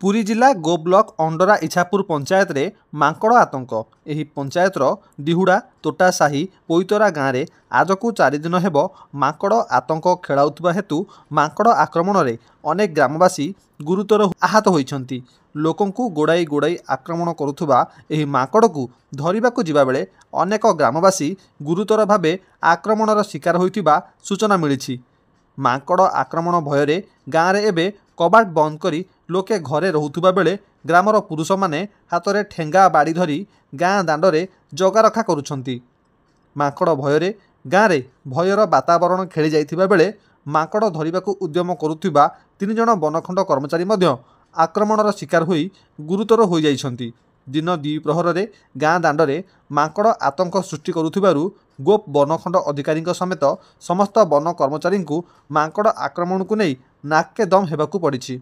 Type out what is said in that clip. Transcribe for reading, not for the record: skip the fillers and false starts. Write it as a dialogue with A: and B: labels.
A: पुरी जिला गो ब्लॉक अंडरा इछापुर पंचायत रे मांकड़ आतंक। एही पंचायतर डिहुड़ा तोटासाही पोईतरा गाँव में आज को 4 दिन हेब मांकड़ आतंक खेलाउथबा हेतु मांकड़ आक्रमण रे अनेक ग्रामवासी गुरुतर आहत होइछंती। लोकंकु गोड़ाई गोड़ाई आक्रमण करुथबा एही मांकड़ को धरिबाकु जिबा बेले अनेक ग्रामवासी गुरुतर भावे आक्रमणर शिकार होइतिबा सूचना मिलिछि। मांकड़ आक्रमण भୟରେ गाँव में एबे कबाट बंद करी लोके घरे रहुथुबा बेले ग्रामर पुरुष माने हाथ में ठेंगा बाड़ी धरी गाँ दांडरे जगा रखा करुछंती। मांकड़ भୟରେ गाँव में भयर वातावरण खेली जाइथिबा बेले मांकड़ धरिबाकु उद्यम करुथिबा 3 जण बनखंड कर्मचारी मध्य आक्रमणर शिकार होई गुरुतर होई जाइछंती। दिन द्विप्रहर रे गाँ दांडरे मांकड़ आतंक सृष्टि करुथिबारु गोप बनखंड अधिकारी समेत समस्त वन कर्मचारी मांकड़ आक्रमण को नहीं नाके दम हेबाकु पड़िछि।